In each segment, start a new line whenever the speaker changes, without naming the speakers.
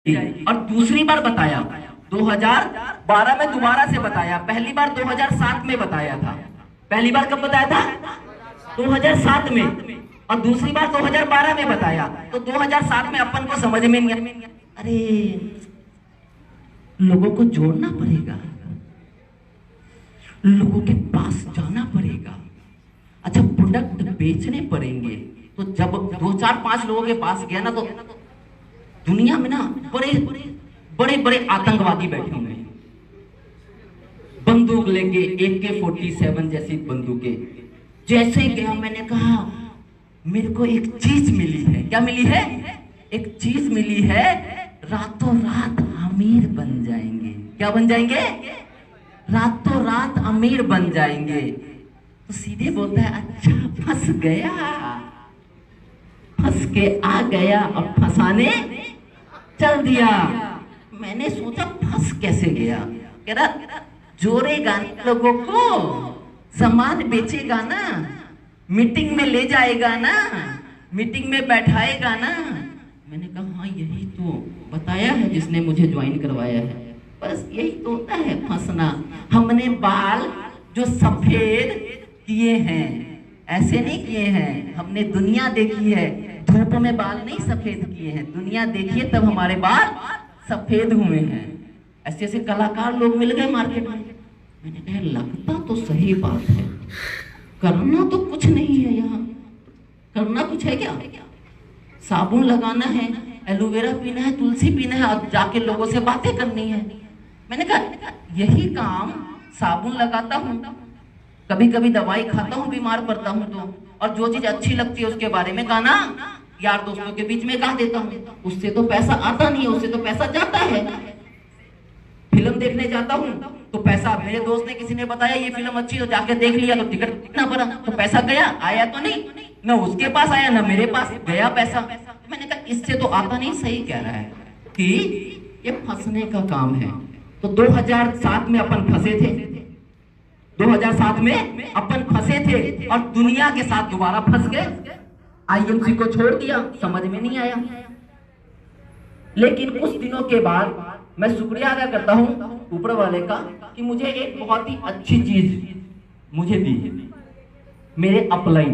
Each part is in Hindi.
जाएगी। और दूसरी बार बताया 2012 में दोबारा से बताया। पहली बार 2007 में बताया था। पहली बार कब बताया था? 2007 में। और दूसरी बार 2012 में बताया। तो 2007 में अपन को समझ में नहीं आया, अरे लोगों को जोड़ना पड़ेगा, लोगों के पास जाना पड़ेगा, अच्छा प्रोडक्ट बेचने पड़ेंगे। तो जब 2 4 5 लोगों के पास गया ना, तो दुनिया में ना बड़े बड़े बड़े आतंकवादी बैठे हुए हैं, बंदूक लेके AK-47 जैसी बंदूकें। जैसे गया मैंने कहा मेरे को एक चीज मिली है। क्या मिली है? एक चीज मिली है, रातों रात अमीर बन जाएंगे। क्या बन जाएंगे? रातों रात अमीर बन जाएंगे। तो सीधे बोलता है अच्छा फंस गया, फंस के आ गया, अब फंसाने चल दिया। मैंने सोचा फंस कैसे गया? कह रहा जोड़ेगा लोगों को, सामान बेचेगा ना, मीटिंग में ले जाएगा ना, मीटिंग में बैठाएगा ना। मैंने कहा हाँ यही तो बताया है जिसने मुझे ज्वाइन करवाया है, बस यही तो होता है फंसना। हमने बाल जो सफेद किए हैं ऐसे नहीं किए हैं, हमने दुनिया देखी है, धूप में बाल नहीं सफेद किए हैं, दुनिया देखिए तब हमारे बाल सफेद हुए हैं। ऐसे ऐसे कलाकार लोग मिल गए मार्केट में। मैंने कहा लगता तो सही बात है, करना तो कुछ नहीं है, यहाँ करना कुछ है क्या? साबुन लगाना है, एलोवेरा पीना है, तुलसी पीना है और जाके लोगों से बातें करनी है। मैंने कहा यही काम साबुन लगाता हूँ, कभी कभी दवाई खाता हूँ, बीमार पड़ता हूँ तो, और जो चीज अच्छी लगती है उसके बारे में गाना यार दोस्तों के बीच में गा देता हूँ। उससे तो पैसा आता नहीं है, उससे तो पैसा जाता है। फिल्म देखने जाता हूँ तो पैसा, मेरे दोस्त ने किसी ने बताया ये फिल्म अच्छी, तो जाके देख लिया तो टिकट कितना पड़ा, तो पैसा गया, आया तो नहीं, ना उसके पास आया ना मेरे पास, गया पैसा। मैंने कहा इससे तो आता नहीं। सही कह रहा है कि ये फंसने का काम है। तो 2007 में अपन फंसे थे, 2007 में अपन फंसे थे और दुनिया के साथ दोबारा फंस गए। IMC को छोड़ दिया, समझ में नहीं आया। लेकिन कुछ दिनों के बाद मैं शुक्रिया अदा करता हूं ऊपर वाले का कि मुझे एक बहुत ही अच्छी चीज मुझे दी, मेरे अपलाइन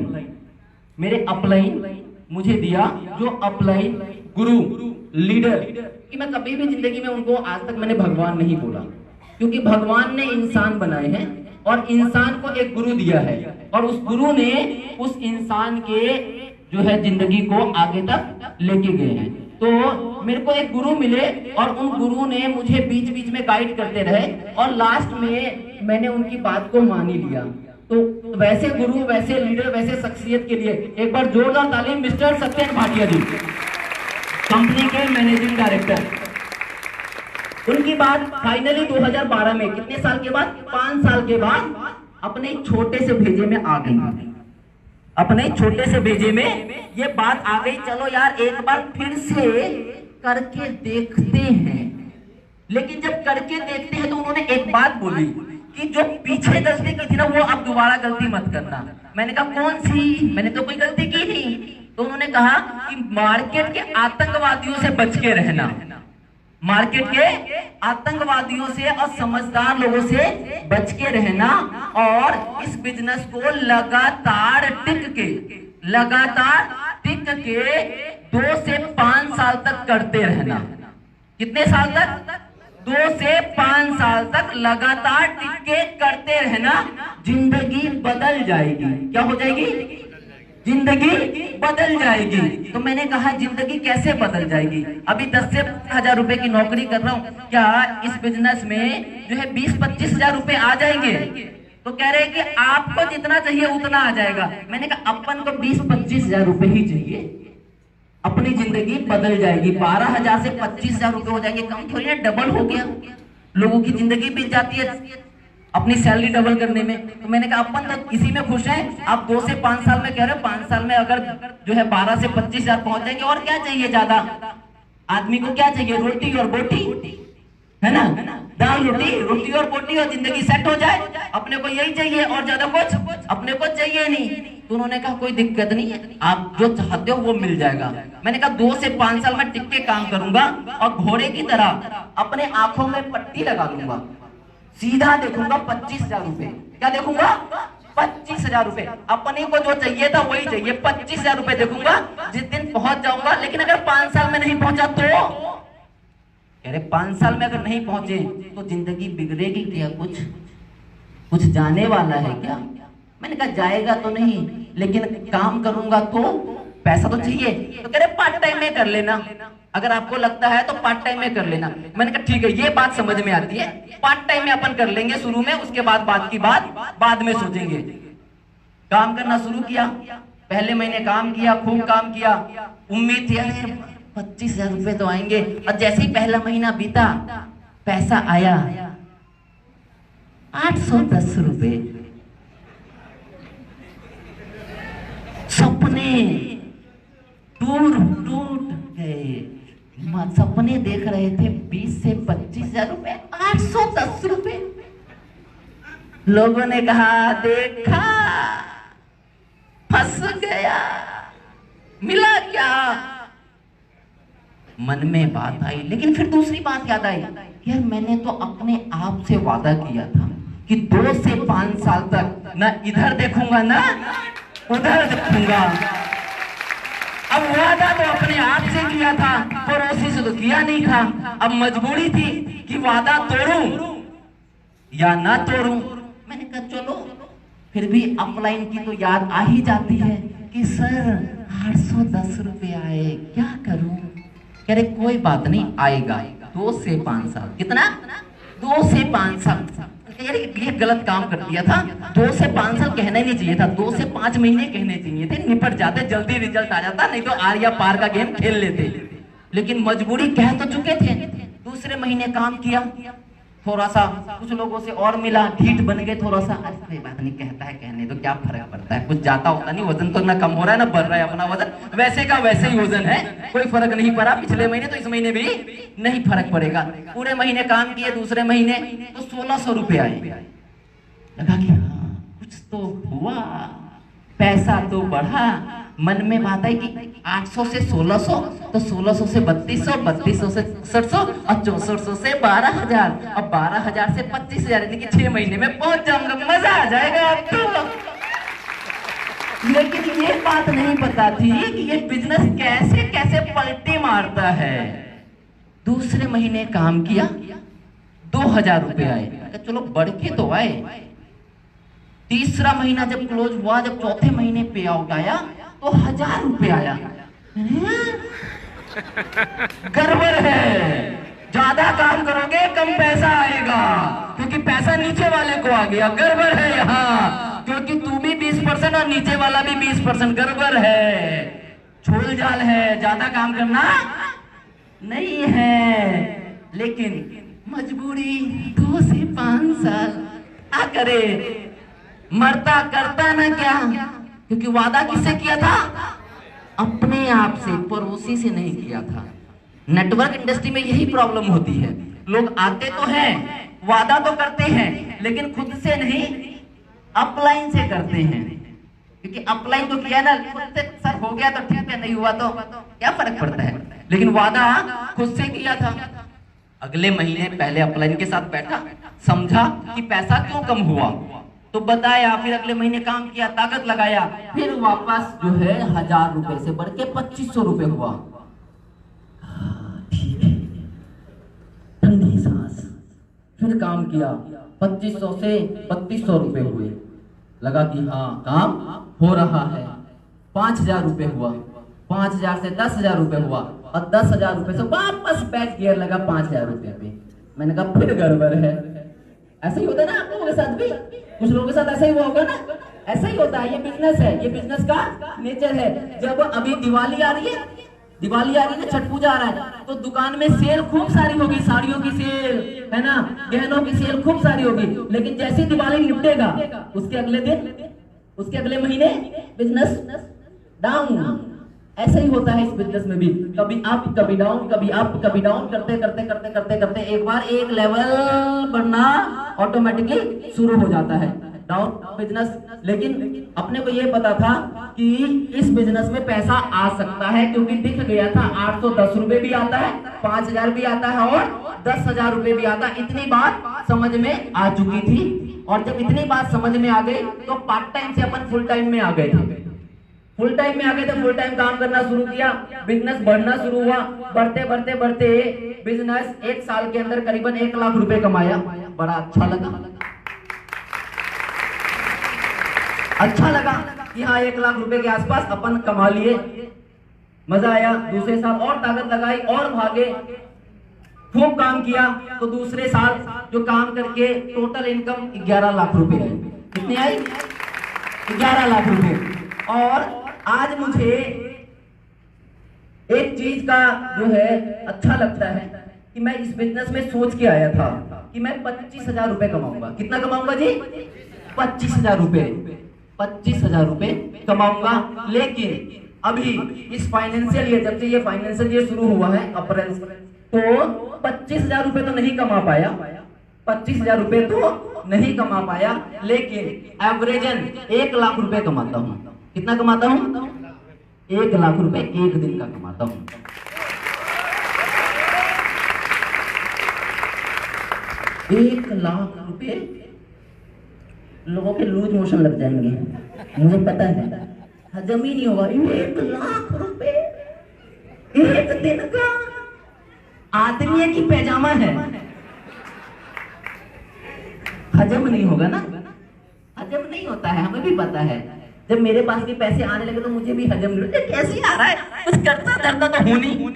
मुझे दिया, जो अपलाइन गुरु लीडर कि मैं कभी भी जिंदगी में उनको आज तक मैंने भगवान नहीं बोला, क्योंकि भगवान ने इंसान बनाए हैं और इंसान को एक गुरु दिया है, और उस गुरु ने उस इंसान के जो है जिंदगी को आगे तक लेके गए हैं। तो मेरे को एक गुरु मिले और उन गुरु ने मुझे बीच बीच में गाइड करते रहे और लास्ट में मैंने उनकी बात को मान ही लिया। तो वैसे गुरु, वैसे लीडर, वैसे शख्सियत के लिए एक बार जोरदार तालीम मिस्टर सत्यन भाटिया जी, कंपनी के मैनेजिंग डायरेक्टर। उनकी बात फाइनली 2012 में, कितने साल के बाद? 5 साल के बाद अपने छोटे से भेजे में आ गई। अपने छोटे से भेजे में ये बात आ गई, चलो यार एक बार फिर से करके देखते हैं। लेकिन जब करके देखते हैं तो उन्होंने एक बात बोली कि जो पीछे गलती की थी ना वो अब दोबारा गलती मत करना। मैंने कहा कौन सी? मैंने तो कोई गलती की नहीं। तो उन्होंने कहा कि मार्केट के आतंकवादियों से बच के रहना, मार्केट के आतंकवादियों से और समझदार लोगों से बच के रहना, और इस बिजनेस को लगातार टिक के 2 से 5 साल तक करते रहना। कितने साल तक? 2 से 5 साल तक लगातार टिक के करते रहना, जिंदगी बदल जाएगी। क्या हो जाएगी? जिंदगी बदल जाएगी। तो मैंने कहा जिंदगी कैसे बदल जाएगी? अभी 10 से 1000 रुपए की नौकरी कर रहा हूँ, क्या इस बिजनेस में जो है 20-25 हजार रुपए आ जाएंगे? तो कह रहे हैं कि आपको जितना चाहिए उतना आ जाएगा। मैंने कहा अपन को 20-25 हजार रुपए ही चाहिए, अपनी जिंदगी बदल जाएगी। 12,000 से 25,000 रुपए हो जाएंगे, कम थोड़ी ना, डबल हो गया। लोगों की जिंदगी बीत जाती है अपनी सैलरी डबल करने में। तो मैंने कहा अपन तो इसी में खुश हैं। आप 2 से 5 साल में कह रहे हो, 5 साल में अगर जो है 12 से 25 हजार पहुंच जाएंगे, और क्या चाहिए ज्यादा? आदमी को क्या चाहिए? रोटी और बोटी, है ना? दाल रोटी और बोटी, और जिंदगी सेट हो जाए। अपने को यही चाहिए और ज्यादा कुछ अपने को चाहिए नहीं। तो उन्होंने कहा कोई दिक्कत नहीं है, आप जो चाहते हो वो मिल जाएगा। मैंने कहा 2 से 5 साल में टिक के काम करूंगा और घोड़े की तरह अपने आंखों में पट्टी लगा दूंगा, सीधा देखूंगा 25,000 रुपए। क्या देखूंगा? 25,000 रुपए। अपने को जो चाहिए था वही चाहिए, 25,000 रुपए देखूंगा, जिस दिन पहुंच जाऊंगा। लेकिन अगर 5 साल में नहीं पहुंचा तो? अरे 5 साल में अगर नहीं पहुंचे तो जिंदगी बिगड़ेगी क्या? कुछ जाने वाला है क्या? मैंने कहा जाएगा तो नहीं, लेकिन काम करूंगा तो पैसा तो चाहिए। तो कह रहे पार्ट टाइम में कर लेना, अगर आपको लगता है तो पार्ट टाइम में कर लेना। मैंने कहा ठीक है, ये बात समझ में आती है, पार्ट टाइम में अपन कर लेंगे शुरू में, उसके बाद बात की बात बाद में सोचेंगे। काम करना शुरू किया, पहले महीने काम किया, खूब काम किया, उम्मीद थी अरे 25,000 रुपए तो आएंगे। और जैसे ही पहला महीना बीता, पैसा आया 810 रुपए। सपने टूट गए। सपने देख रहे थे 20 से 25,000 रुपए, 810 रुपए। लोगों ने कहा देखा, फंस गया। मिला क्या? मन में बात आई, लेकिन फिर दूसरी बात याद आई, यार मैंने तो अपने आप से वादा किया था कि 2 से 5 साल तक ना इधर देखूंगा ना उधर देखूंगा। अब वादा तो अपने आप से किया था, पड़ोसी से तो किया नहीं था। अब मजबूरी थी कि वादा तोड़ूं या ना तोड़ूं। मैंने कहा चलो, फिर भी अपलाइन की तो याद आ ही जाती है कि सर 810 रुपए आए, क्या करूं? कह रहे कोई बात नहीं, आएगा 2 से 5 साल। कितना? 2 से 5 साल। ये गलत काम कर दिया था, 2 से 5 साल कहना ही नहीं चाहिए था, 2 से 5 महीने कहने चाहिए थे, निपट जाते, जल्दी रिजल्ट आ जाता, नहीं तो आर या पार का गेम खेल लेते। लेकिन मजबूरी कह तो चुके थे। दूसरे महीने काम किया, थोड़ा सा कुछ लोगों से और मिला, ढीठ बन गए थोड़ा सा। अरे कोई बात नहीं, कहता है कहने तो क्या फर्क पड़ता है, कुछ जाता होता नहीं, वजन तो ना कम हो रहा है ना बढ़ रहा है, अपना वजन वैसे का वैसे ही वजन है, कोई फर्क नहीं पड़ा। पिछले महीने तो इस महीने भी नहीं फर्क पड़ेगा। पूरे महीने काम किए, दूसरे महीने तो 1600 रुपए आए। लगा कि हाँ कुछ तो हुआ, पैसा तो बढ़ा। मन में बात आई कि 800 से 1600, तो 1600 से 3200, 3200 से 6700 और 6400 से 12,000 और 12,000 से 25,000, यानी कि 6 महीने में पहुंच जाऊंगा, मजा आ जाएगा अब तो। लेकिन ये बात नहीं पता थी कि ये बिजनेस कैसे कैसे पलटी मारता है। दूसरे महीने काम किया, 2,000 रुपए आए, चलो बढ़ के तो आए। तीसरा महीना जब क्लोज हुआ, जब चौथे महीने पे आउट आया तो 1,000 रुपए आया। गड़बड़ है, ज्यादा काम करोगे कम पैसा आएगा, क्योंकि पैसा नीचे वाले को आ गया। गड़बड़ है यहाँ, क्योंकि तू भी 20% और नीचे वाला भी 20%। गड़बड़ है, छोल जाल है, ज्यादा काम करना नहीं है। लेकिन मजबूरी 2 से 5 साल आ करे, मरता करता ना क्या, क्योंकि वादा किससे किया था? अपने आप से, पड़ोसी से नहीं किया था। नेटवर्क इंडस्ट्री में यही प्रॉब्लम होती है, लोग आते तो हैं, वादा तो करते हैं, लेकिन खुद से नहीं, अपलाइन से करते हैं। क्योंकि अपलाइन तो किया ना, खुद से सर हो गया तो ठीक है, नहीं हुआ तो क्या फर्क पड़ता है, लेकिन वादा खुद से किया था। अगले महीने पहले अपलाइन के साथ बैठा, समझा कि पैसा क्यों कम हुआ, तो बताया। फिर अगले महीने काम किया, ताकत लगाया, फिर वापस जो है 1,000 रुपए से बढ़ के 2,500 रुपए हुआ। ठीक है, ठंडी सांस। फिर काम किया, 2,500 से 3,200 रुपए हुए। लगा कि हाँ काम हो रहा है। 5,000 रुपए हुआ, 5,000 से 10,000 रुपए हुआ, और 10,000 रुपए से वापस बैक गियर लगा 5,000 रुपए पे। मैंने कहा फिर गड़बड़ है। ऐसा ही होता है ना आप लोगों के साथ भी, कुछ लोगों के साथ ऐसा ही हुआ होगा ना। ऐसा ही होता है, ये बिजनेस है, ये बिजनेस का नेचर है। जब अभी दिवाली आ रही है, दिवाली आ रही है, छठ पूजा आ रहा है, तो दुकान में सेल खूब सारी होगी, साड़ियों की सेल है ना, गहनों की सेल खूब सारी होगी। लेकिन जैसे दिवाली निपटेगा, उसके अगले दिन, उसके अगले महीने बिजनेस डाउन। ऐसा ही होता है इस बिजनेस में भी, कभी अप कभी डाउन, कभी अप कभी डाउन, करते करते करते करते करते एक बार एक लेवल बढ़ना ऑटोमेटिकली शुरू हो जाता है।
डाउन बिजनेस, लेकिन अपने को ये पता था कि इस बिजनेस में पैसा आ सकता है, क्योंकि दिख गया था 810 रुपए भी आता है, 5000 भी आता है और 10,000 रुपए भी आता है। इतनी बात समझ में आ चुकी थी, और जब इतनी बात समझ में आ गई तो पार्ट टाइम से अपन फुल टाइम में आ गए थे। फुल टाइम में आ गए थे, फुल टाइम काम करना शुरू किया, बिजनेस बढ़ना शुरू हुआ। बढ़ते बढ़ते बढ़ते बिजनेस 1 साल के अंदर करीबन 1 लाख रुपए कमाया। बड़ा अच्छा लगा कि हाँ 1 लाख रुपए के आसपास अपन कमा लिए, मजा आया। दूसरे साल और ताकत लगाई और भागे, खूब काम किया, तो दूसरे साल जो काम करके टोटल इनकम 11 लाख रुपए आई। कितनी आई? 11 लाख रुपए। और आज मुझे एक चीज का जो है अच्छा लगता है कि मैं इस बिजनेस में सोच के आया था कि मैं 25,000 रुपए कमाऊंगा। कितना कमाऊंगा जी? 25,000 रुपए। 25,000 रुपए कमाऊंगा। लेकिन अभी इस फाइनेंशियल ईयर, जब से ये फाइनेंशियल ईयर शुरू हुआ है अप्रैल, तो 25,000 रुपए तो नहीं कमा पाया। 25,000 रुपए तो नहीं कमा पाया, लेकिन एवरेजन 1 लाख रुपए कमाता हूं। कितना कमाता हूं? 1 लाख रुपए एक दिन का कमाता हूं। एक लाख रुपए लोगों के लूज मोशन लग जाएंगे, मुझे पता है, हजम ही नहीं होगा। 1 लाख रुपए एक दिन का। आदमी की पैजामा है, हजम नहीं होगा ना, हजम नहीं होता है, हमें भी पता है। जब मेरे पास भी पैसे आने लगे तो मुझे भी हजम नहीं होता। कैसे आ रहा है? कुछ करता धरता तो हूं नहीं,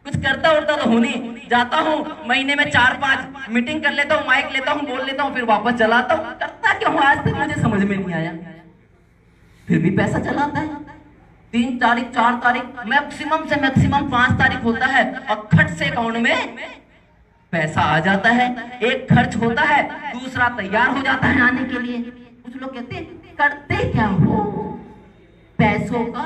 कुछ करता उड़ता तो हूं नहीं। जाता हूँ महीने में 4-5 मीटिंग कर लेता हूँ, माइक लेता हूँ, बोल लेता हूँ, फिर वापस चलाता हूँ। करता क्यों? आज तक मुझे समझ में नहीं आया, फिर भी पैसा चलाता है। 3 तारीख 4 तारीख मैक्सिमम से मैक्सिमम 5 तारीख होता है और खट से अकाउंट में पैसा आ जाता है। एक खर्च होता है, दूसरा तैयार हो जाता है आने के लिए। कुछ लोग कहते हैं करते क्या हो पैसों का?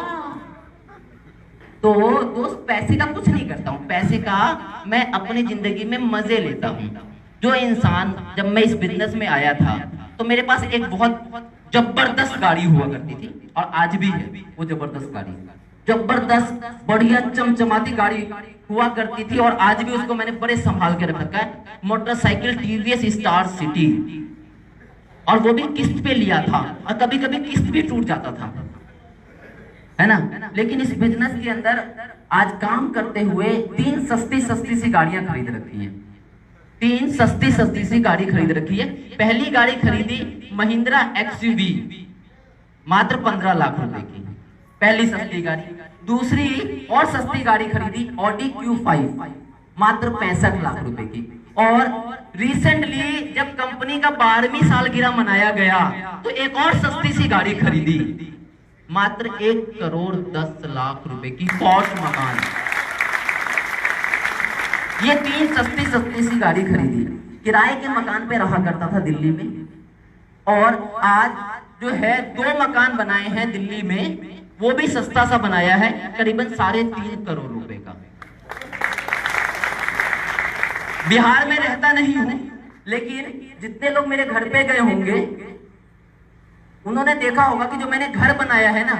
तो दोस्त, पैसे का कुछ नहीं करता हूं, पैसे का मैं अपनी जिंदगी में मजे लेता हूं। जो इंसान, जब मैं इस बिजनेस में आया था तो मेरे पास एक बहुत जबरदस्त गाड़ी हुआ करती थी, और आज भी है वो जबरदस्त गाड़ी, जबरदस्त बढ़िया चमचमाती गाड़ी हुआ करती थी, और आज भी उसको मैंने बड़े संभाल के रख रखा है। मोटरसाइकिल टीवीएस स्टार सिटी, और वो भी किस्त पे लिया था, और कभी कभी किस्त भी टूट जाता था, है ना। लेकिन इस बिजनेस के अंदर आज काम करते हुए 3 सस्ती सी गाड़ियां खरीद रखी हैं। 3 सस्ती सी गाड़ी खरीद रखी है। पहली गाड़ी खरीदी महिंद्रा XUV, मात्र 15 लाख रुपए की, पहली सस्ती गाड़ी। दूसरी और सस्ती गाड़ी खरीदी ऑडी Q5, मात्र 65 लाख रुपए की। और रिसेंटली जब कंपनी का 12वीं सालगिरह मनाया गया तो एक और सस्ती सी गाड़ी खरीदी, मात्र 1 करोड़ 10 लाख रुपए की पॉश मकान। ये 3 सस्ती सी गाड़ी खरीदी। किराए के मकान पे रहा करता था दिल्ली में, और आज जो है 2 मकान बनाए हैं दिल्ली में, वो भी सस्ता सा बनाया है, करीबन 3.5 करोड़ रुपए का। बिहार में रहता नहीं हूं, लेकिन जितने लोग मेरे घर पे गए होंगे उन्होंने देखा होगा कि जो मैंने घर बनाया है ना,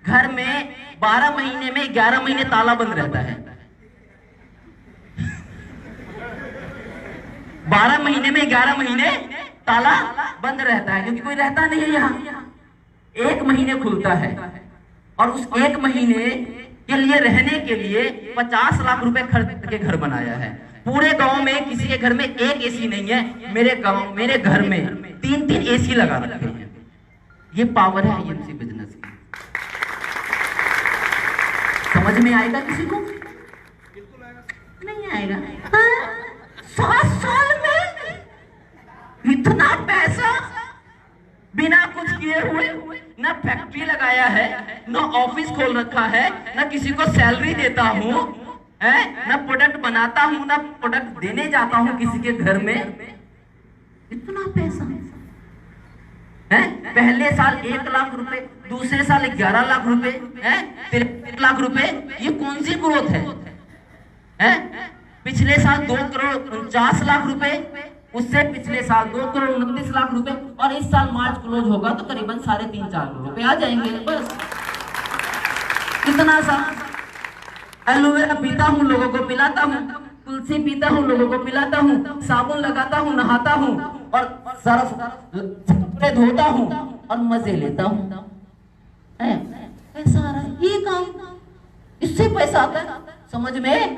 घर में 12 महीने में 11 महीने ताला बंद रहता है। 12 महीने में 11 महीने ताला बंद रहता है, क्योंकि कोई रहता नहीं है यहाँ। 1 महीने खुलता है, और उस 1 महीने के लिए रहने के लिए 50 लाख रुपए खर्च के घर बनाया है। पूरे गांव में किसी के घर में एक एसी नहीं है, मेरे घर में 3-3 एसी लगा रखे हैं। ये पावर है IMC बिजनेस की। समझ में आएगा किसी को? नहीं आएगा। 7 साल में इतना पैसा बिना कुछ किए हुए, ना फैक्ट्री लगाया है, ना ऑफिस खोल रखा है, ना किसी को सैलरी देता हूं, ना प्रोडक्ट बनाता हूं, ना प्रोडक्ट देने जाता हूं किसी के घर में। इतना पैसा है। पहले साल 1 लाख रुपए, दूसरे साल 11 लाख रुपए, 13 लाख रुपए। ये कौन सी ग्रोथ है? पिछले साल 2 करोड़ 49 लाख रुपए, उससे पिछले साल 2,29,00,000 रुपए, और इस साल मार्च क्लोज होगा तो करीबन 3.5-4 करोड़ रुपए आ जाएंगे। बस इतना सा। एलोवेरा पीता हूँ, लोगों को पिलाता हूँ, तुलसी पीता हूँ, लोगों को पिलाता हूँ, साबुन लगाता हूँ, नहाता हूँ और सर्फ से धोता हूँ और मजे लेता हूँ। पैसा आ रहा है, ये काम, इससे पैसा आता है, समझ में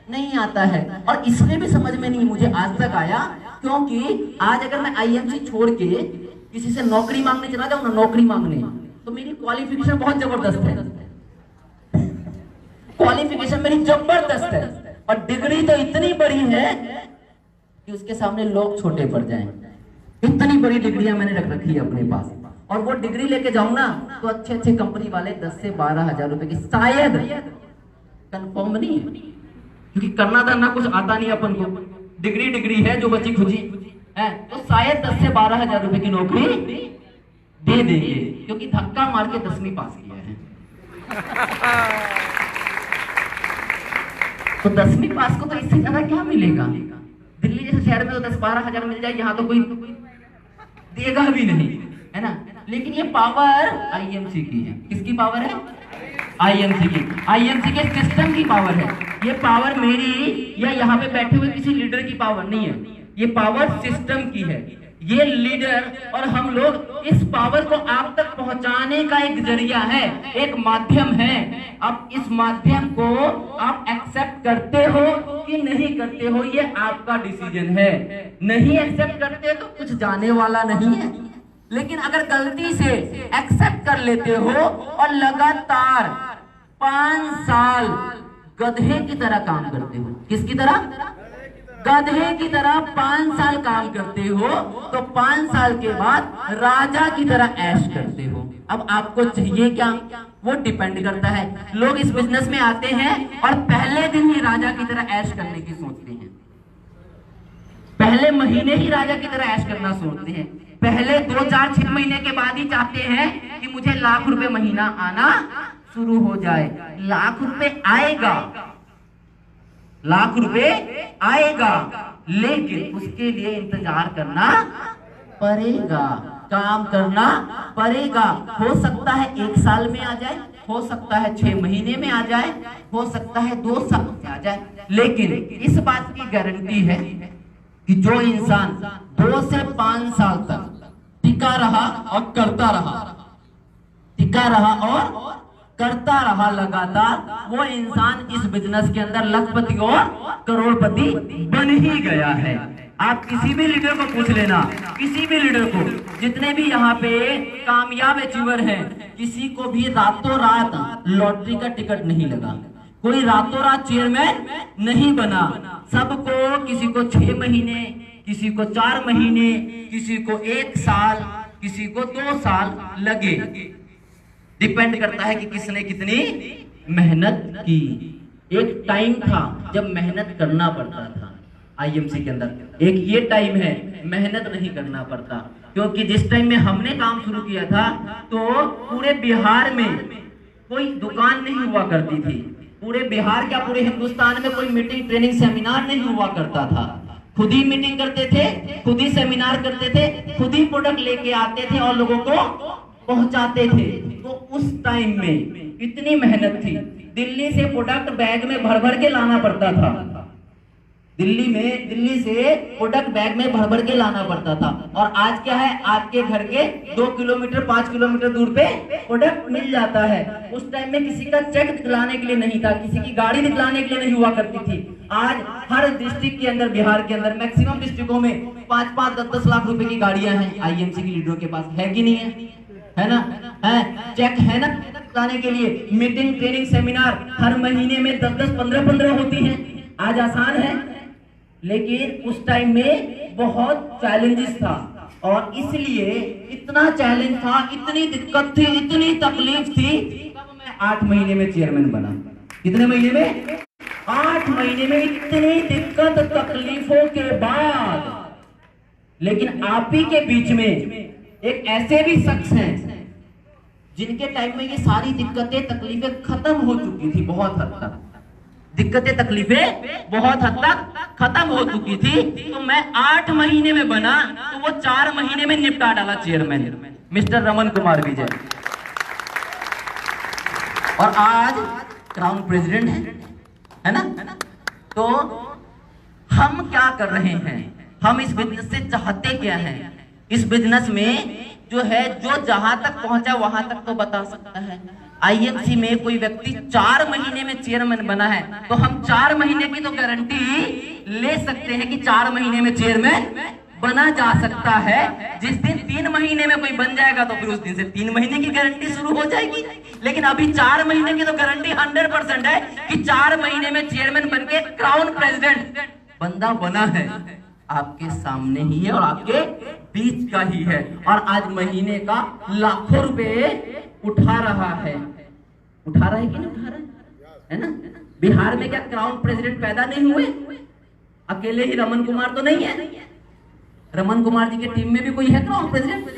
नहीं आता है। और इसलिए भी समझ में नहीं मुझे आज तक आया, क्योंकि आज अगर मैं आईएमसी छोड़ के किसी से नौकरी मांगने चला जाऊं ना, नौकरी मांगने, तो मेरी क्वालिफिकेशन बहुत जबरदस्त है, क्वालिफिकेशन मेरी जबरदस्त है, और डिग्री तो इतनी बड़ी है कि उसके सामने लोग छोटे पड़ जाएं। इतनी बड़ी डिग्रियां मैंने रख रखी है अपने पास, और वो डिग्री लेके जाऊं ना तो अच्छे अच्छे कंपनी वाले 10 से 12,000 रुपए की, शायद, कंफर्म नहीं है, क्योंकि करना धरना कुछ आता नहीं अपन को, डिग्री है जो बची खुची है, तो शायद 10 से 12,000 रुपए की नौकरी दे देंगे, क्योंकि धक्का मार के 10वीं पास किया है। तो 10वीं पास को तो इससे ज्यादा क्या मिलेगा? दिल्ली जैसे शहर में तो 10-12,000 मिल जाए, यहाँ तो कोई देगा भी नहीं, है ना। लेकिन ये पावर आईएमसी की है। किसकी पावर है? आईएमसी की। आईएमसी के सिस्टम की पावर है। ये पावर मेरी या यहाँ पे बैठे हुए किसी लीडर की पावर नहीं है, ये पावर सिस्टम की है। ये लीडर और हम लोग इस पावर को आप तक पहुंचाने का एक जरिया है, एक माध्यम है। अब इस माध्यम को आप एक्सेप्ट करते हो कि नहीं करते हो, ये आपका डिसीजन है। नहीं एक्सेप्ट करते तो कुछ जाने वाला नहीं है, लेकिन अगर गलती से एक्सेप्ट कर लेते हो और लगातार 5 साल गधे की तरह काम करते हो, किसकी तरह? गधे की तरह 5 साल काम करते हो, तो 5 साल के बाद राजा की तरह ऐश करते हो। अब आपको चाहिए क्या? वो डिपेंड करता है। लोग इस बिजनेस में आते हैं और पहले दिन ही राजा की तरह ऐश करने की सोचते हैं, पहले महीने ही राजा की तरह ऐश करना सोचते हैं, पहले 2, 4, 6 महीने के बाद ही चाहते हैं कि मुझे लाख रुपए महीना आना शुरू हो जाए। लाख रुपए आएगा, लाख रुपए आएगा, लेकिन उसके लिए इंतजार करना पड़ेगा, काम करना पड़ेगा। हो सकता है 1 साल में आ जाए, हो सकता है 6 महीने में आ जाए, हो सकता है 2 साल में आ जाए, लेकिन इस बात की गारंटी है कि जो इंसान 2 से 5 साल तक टिका रहा और करता रहा, टिका रहा और करता रहा लगातार, वो इंसान इस बिजनेस के अंदर लखपति और करोड़पति बन ही गया है। आप किसी भी लीडर को पूछ लेना, किसी भी लीडर को, जितने भी यहाँ पे कामयाब अचीवर हैं, किसी को भी रातों रात लॉटरी का टिकट नहीं लगा, कोई रातों रात चेयरमैन नहीं बना। सबको, किसी को 6 महीने, किसी को 4 महीने, किसी को 1 साल, किसी को 2 साल लगे। डिपेंड करता है कि किसने कितनी मेहनत की। एक टाइम था जब मेहनत करना पड़ता था आईएमसी के अंदर, एक ये टाइम है मेहनत नहीं करना पड़ता, क्योंकि जिस टाइम में हमने काम शुरू किया था तो पूरे बिहार में कोई दुकान नहीं हुआ करती थी, पूरे बिहार क्या पूरे हिंदुस्तान में कोई मीटिंग, ट्रेनिंग, सेमिनार नहीं हुआ करता था। खुद ही मीटिंग करते थे, खुद ही सेमिनार करते थे, खुद ही प्रोडक्ट लेके आते थे और लोगों को पहुंचाते थे। तो उस टाइम में इतनी मेहनत थी, दिल्ली से प्रोडक्ट बैग में भर भर के लाना पड़ता था, दिल्ली से प्रोडक्ट बैग में भर भर के लाना पड़ता था। और आज क्या है, आपके घर के 2 किलोमीटर 5 किलोमीटर दूर पे प्रोडक्ट मिल जाता है। उस टाइम में किसी का चेक दिखलाने के लिए नहीं था, किसी की गाड़ी दिखलाने के लिए नहीं हुआ करती थी। आज हर डिस्ट्रिक्ट के अंदर, बिहार के अंदर मैक्सिमम डिस्ट्रिक्टों में 5-5, 10-10 लाख रुपए की गाड़ियां हैं आईएमसी की लीडरों के पास, है कि नहीं है? है ना? है, चेक है ना दिखलाने के लिए। मीटिंग, ट्रेनिंग, सेमिनार हर महीने में 10-10, 15-15 होती हैं। आज आसान है, लेकिन उस टाइम में बहुत चैलेंजेस था, और इसलिए इतना चैलेंज था, इतनी दिक्कत थी, इतनी तकलीफ थी, तब मैं 8 महीने में चेयरमैन बना। कितने महीने में? 8 महीने में, इतनी दिक्कत तकलीफों के बाद। लेकिन आप ही के बीच में एक ऐसे भी शख्स हैं जिनके टाइम में ये सारी दिक्कतें, तकलीफें खत्म हो चुकी थी बहुत हद तक, दिक्कतें तकलीफें बहुत हद तक खत्म हो चुकी थी, तो मैं 8 महीने में बना तो वो 4 महीने में निपटा डाला चेयरमैन मिस्टर रमन कुमार विजय। और आज क्राउन प्रेसिडेंट है ना। तो हम क्या कर रहे हैं, हम इस बिजनेस से चाहते क्या है? इस बिजनेस में जो है, जो जहां तक पहुंचा वहां तक तो बता सकता है। आईएमसी में कोई व्यक्ति 4 महीने में चेयरमैन बना है, तो हम 4 महीने की तो गारंटी ले सकते हैं कि 4 महीने में चेयरमैन बना जा सकता है। जिस दिन 3 महीने में कोई बन जाएगा तो फिर उस दिन से 3 महीने की गारंटी शुरू हो जाएगी। लेकिन अभी 4 महीने की तो गारंटी 100% है कि 4 महीने में चेयरमैन बनके क्राउन प्रेसिडेंट बंदा बना है, आपके सामने ही है और आपके बीच का ही है। और आज महीने का लाखों रुपए उठा रहा है कि नहीं उठा रहा है ना। बिहार में क्या क्राउन प्रेसिडेंट पैदा नहीं हुए? अकेले ही रमन कुमार तो नहीं है, रमन कुमार जी की टीम में भी कोई है क्राउन प्रेसिडेंट,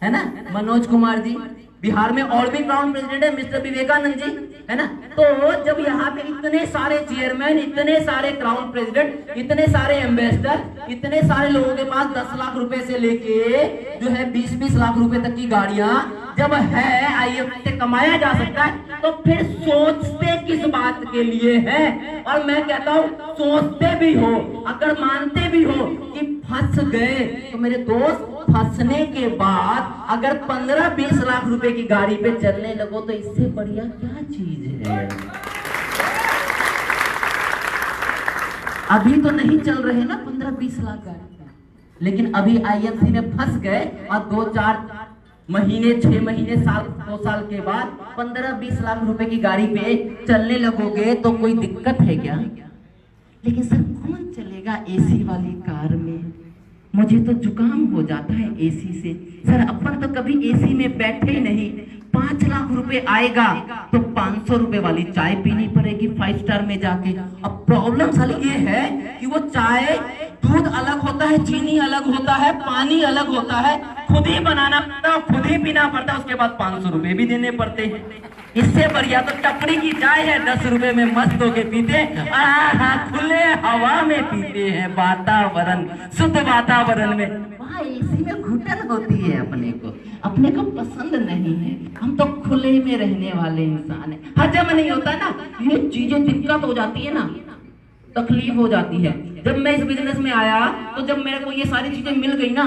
है ना, मनोज कुमार जी। बिहार में और भी क्राउन प्रेसिडेंट है, मिस्टर विवेकानंद जी, है ना। तो जब यहाँ पे इतने सारे चेयरमैन, इतने सारे क्राउन प्रेसिडेंट, इतने सारे एम्बेसडर, इतने सारे लोगों के पास 10 लाख रुपए से लेके जो है 20-20 लाख रुपए तक की गाड़ियां जब है, आईएमसी से कमाया जा सकता है, तो फिर सोचते किस बात के लिए है? और मैं कहता हूँ सोचते भी हो, अगर मानते भी हो कि फंस गए, तो मेरे दोस्त फंसने के बाद अगर 15-20 लाख रुपए की गाड़ी पे चलने लगो तो इससे बढ़िया क्या चीज है? अभी तो नहीं चल रहे ना 15-20 लाख गाड़ी, लेकिन अभी आईएमसी में फंस गए और 2-4 महीने, 6 महीने, साल, 2 साल के बाद 15-20 लाख रुपए की गाड़ी पे चलने लगोगे तो कोई दिक्कत है क्या? लेकिन सर कौन चलेगा एसी वाली कार में? मुझे तो जुकाम हो जाता है एसी से। सर अपन तो कभी एसी में बैठे ही नहीं। 5 लाख रुपए आएगा तो 500 रुपए वाली चाय पीनी पड़ेगी 5 स्टार में जाके। अब प्रॉब्लम साली ये है कि वो चाय, दूध अलग होता है, चीनी अलग होता है, पानी अलग होता है, खुद ही बनाना पड़ता है, खुद ही पीना पड़ता है, उसके बाद 500 रुपए भी देने पड़ते हैं। इससे बढ़िया तो टपरी की चाय है, 10 रुपए में मस्त होके पीते, खुले हवा में पीते हैं, वातावरण, शुद्ध वातावरण में। वहाँ एसी में घुटन होती है, अपने को पसंद नहीं है। हम तो खुले में रहने वाले इंसान हैं, हजम नहीं होता ना, ये चीजें दिक्कत हो जाती है ना, तकलीफ हो जाती है। जब मैं इस बिजनेस में आया तो जब मेरे को ये सारी चीजें मिल गई ना,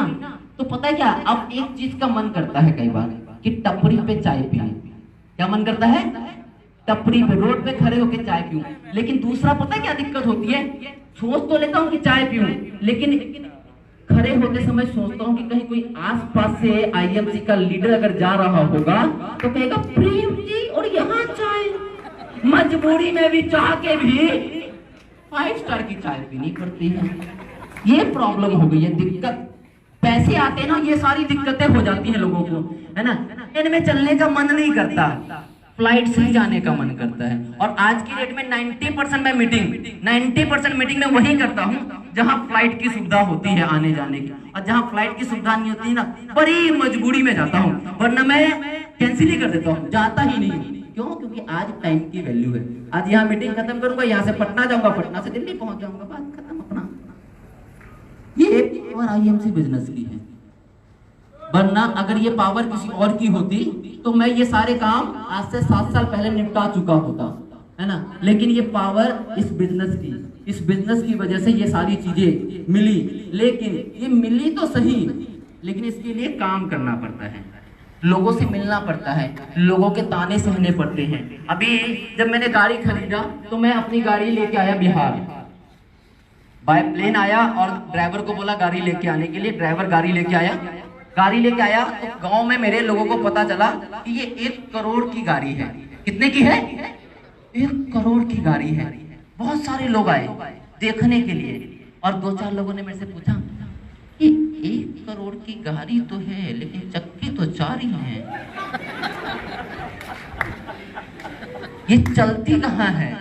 तो पता है क्या, अब एक चीज का मन करता है कई बार कि टपरी पे चाय पीए। क्या मन करता है? टपरी पे, रोड पे खड़े होकर चाय पीऊं। लेकिन दूसरा पता है क्या दिक्कत होती है? सोच तो लेता हूँ कि चाय पीऊं, लेकिन खड़े होते समय सोचता हूँ कि कहीं कोई आसपास से आईएमसी का लीडर अगर जा रहा होगा तो कहेगा प्रेम जी और यहाँ चाय। मजबूरी में भी चाह के भी 5 स्टार की चाय पीनी पड़ती है। ये प्रॉब्लम हो गई है, दिक्कत। पैसे आते हैं ना, ये सारी दिक्कतें हो जाती हैं लोगों को, है ना। ट्रेन में चलने का मन नहीं करता, फ्लाइट से जाने का मन करता है। और आज की डेट में 90% मैं मीटिंग में वही करता हूँ जहाँ फ्लाइट की सुविधा होती है आने जाने की, और जहाँ फ्लाइट की सुविधा नहीं होती ना, बड़ी मजबूरी में जाता हूँ, वरना मैं कैंसिल ही कर देता हूँ, जाता ही नहीं। क्यों? क्योंकि आज टाइम की वैल्यू है। आज यहाँ मीटिंग खत्म करूंगा, यहाँ से पटना जाऊंगा, पटना से दिल्ली पहुंच जाऊंगा, बात खत्म अपना। ये पावर आईएमसी बिजनेस की है, वरना अगर ये पावर किसी और की होती तो मैं ये सारे काम आज से 7 साल पहले निपटा चुका होता, है ना। लेकिन ये पावर इस बिजनेस की वजह से ये सारी चीजें मिली। लेकिन ये मिली तो सही, लेकिन इसके लिए काम करना पड़ता है, लोगों से मिलना पड़ता है, लोगों के ताने सहने पड़ते हैं। अभी जब मैंने गाड़ी खरीदा तो मैं अपनी गाड़ी लेके आया बिहार, बाय प्लेन आया और ड्राइवर को बोला गाड़ी लेके आने के लिए। ड्राइवर गाड़ी लेके आया तो गांव में मेरे लोगों को पता चला कि ये 1 करोड़ की गाड़ी है। कितने की है? 1 करोड़ की गाड़ी है। बहुत सारे लोग आए देखने के लिए, और 2-4 लोगों ने मेरे से पूछा कि 1 करोड़ की गाड़ी तो है, लेकिन चक्के तो 4 ही हैं, ये चलती कहाँ है?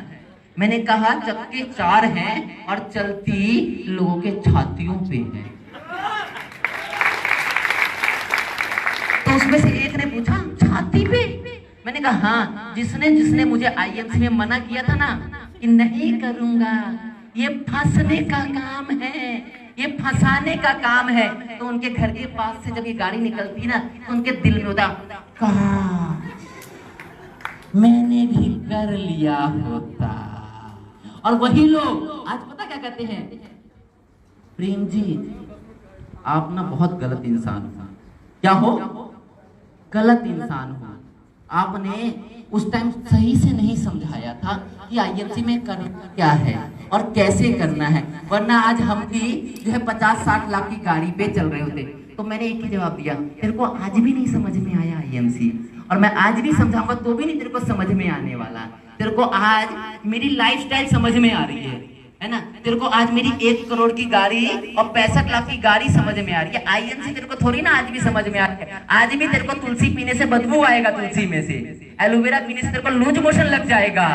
मैंने कहा चक्के 4 हैं और चलती लोगों के छातियों पे है। तो उसमें से एक ने पूछा छाती पे? मैंने कहा हाँ, जिसने मुझे आईएमसी में मना किया था ना
कि नहीं करूंगा, ये फंसने का काम है, ये फंसाने का काम है। तो उनके घर के पास से जब ये गाड़ी निकलती ना तो उनके दिल में होता, कहा मैंने भी कर लिया होता। और वही लोग आज पता क्या कहते हैं, प्रेम जी आप ना बहुत गलत इंसान हो। क्या हो? गलत इंसान हो। आपने उस टाइम सही से नहीं समझाया था कि आईएमसी में करना क्या है और कैसे करना है, वरना आज हम भी जो है 50-60 लाख की गाड़ी पे चल रहे होते। तो मैंने एक ही जवाब दिया, तेरे को आज भी नहीं समझ में आया आईएमसी, और मैं आज भी समझाऊंगा तो भी नहीं तेरे को समझ में आने वाला। तेरे को आज मेरी लाइफस्टाइल समझ में आ रही है ना? तेरे को आज मेरी 1 करोड़ की गाड़ी और 65 लाख की गाड़ी समझ में आ रही है। आईएमसी तेरे को थोड़ी ना आज भी समझ में आ रही है। आज भी तेरे को तुलसी पीने से बदबू आएगा, तुलसी में से एलोवेरा पीने से तेरे को लूज मोशन लग जाएगा,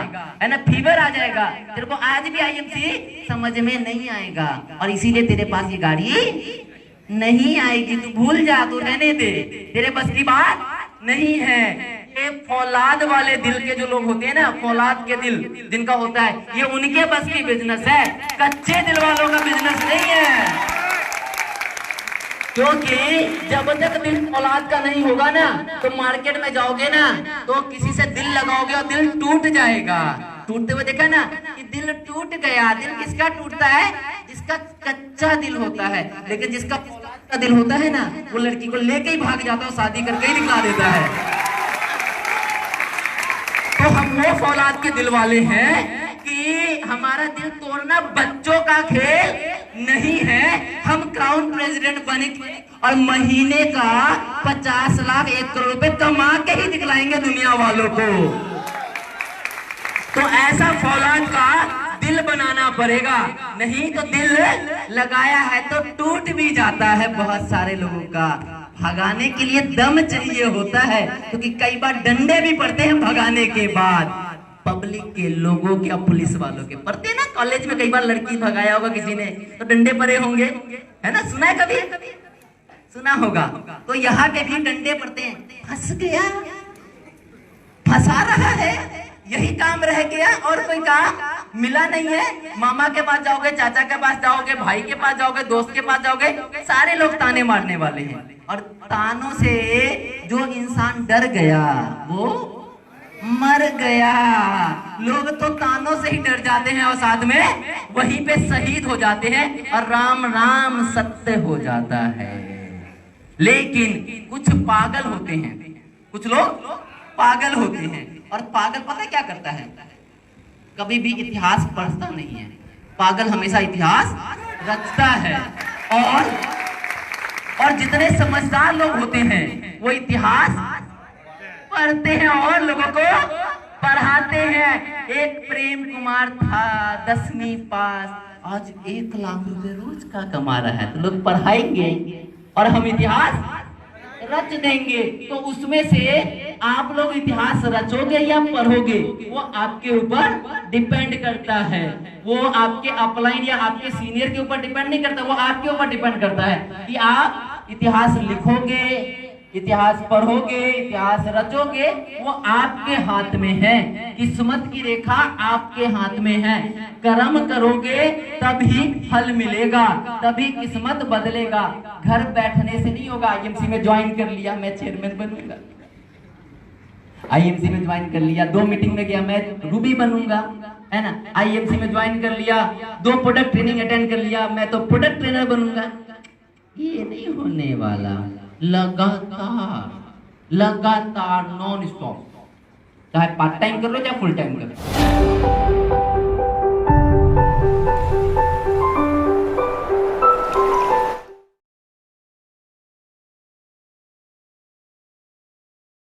है ना, फीवर आ जाएगा। तेरे को आज भी आईएमसी समझ में नहीं आएगा, और इसीलिए तेरे पास ये गाड़ी नहीं आएगी। तू भूल जा, तू रहने दे, तेरे बस की बात नहीं है। ये फौलाद वाले दिल के जो लोग होते हैं ना, फौलाद के दिल जिनका होता है, ये उनके बस की बिजनेस है, कच्चे दिल वालों का बिजनेस नहीं है। क्योंकि जब तक दिल फौलाद का नहीं होगा ना, तो मार्केट में जाओगे ना तो किसी से दिल लगाओगे और दिल टूट जाएगा। टूटते हुए देखा ना कि दिल टूट गया। दिल किसका टूटता है? जिसका कच्चा दिल होता है। लेकिन जिसका फौलाद का दिल होता है ना, वो लड़की को लेके ही भाग जाता है, शादी करके ही निकला देता है। तो हम वो फौलाद के दिल वाले हैं कि हमारा दिल तोड़ना बच्चों का खेल नहीं है। हम क्राउन प्रेसिडेंट बने और महीने का 50 लाख 1 करोड़ रुपए कमा के ही दिखलाएंगे दुनिया वालों को। तो ऐसा फौलाद का दिल बनाना पड़ेगा, नहीं तो दिल लगाया है तो टूट भी जाता है बहुत सारे लोगों का। भगाने के लिए दम चाहिए होता है, क्योंकि कई बार डंडे भी पड़ते हैं भगाने के बाद। पब्लिक के लोगों के और पुलिस वालों के पड़ते ना। कॉलेज में कई बार लड़की भगाया होगा किसी ने तो डंडे पड़े होंगे, है ना? सुना है कभी? सुना होगा। तो यहाँ पे भी डंडे पड़ते हैं। फंस गया, फंसा रहा है, यही काम रह गया और कोई काम मिला नहीं है। मामा के पास जाओगे, चाचा के पास जाओगे, भाई के पास जाओगे, दोस्त के पास जाओगे, सारे लोग ताने मारने वाले हैं। और तानों से जो इंसान डर गया वो मर गया। लोग तो तानों से ही डर जाते हैं और साथ में वहीं पे शहीद हो जाते हैं और राम राम सत्य हो जाता है। लेकिन कुछ पागल होते हैं, कुछ लोग पागल होते हैं। और पागल पता है क्या करता है? कभी भी इतिहास पढ़ता नहीं है। पागल हमेशा इतिहास रचता है। और जितने समझदार लोग होते हैं वो इतिहास पढ़ते हैं और लोगों को पढ़ाते हैं। एक प्रेम कुमार था 10वीं पास, आज 1 लाख रुपए रोज का कमा रहा है। तो लोग पढ़ाएंगे और हम इतिहास रच देंगे। तो उसमें से आप लोग इतिहास रचोगे या पढ़ोगे, वो आपके ऊपर डिपेंड करता है। वो आपके अपलाइन या आपके सीनियर के ऊपर डिपेंड नहीं करता, वो आपके ऊपर डिपेंड करता है कि आप इतिहास लिखोगे, इतिहास पढ़ोगे, इतिहास रचोगे, वो आपके हाथ में है। किस्मत की रेखा आपके हाथ में है। कर्म करोगे तभी फल मिलेगा, तभी किस्मत बदलेगा। घर बैठने से नहीं होगा। आईएमसी में ज्वाइन कर लिया, मैं चेयरमैन बनूंगा। आईएमसी में ज्वाइन कर लिया, 2 मीटिंग में गया, मैं रूबी बनूंगा, है ना? आईएमसी में ज्वाइन कर लिया, 2 प्रोडक्ट ट्रेनिंग अटेंड कर लिया, मैं तो प्रोडक्ट ट्रेनर बनूंगा। ये नहीं होने वाला। लगातार नॉन स्टॉप, चाहे पार्ट टाइम कर लो चाहे फुल टाइम कर लो।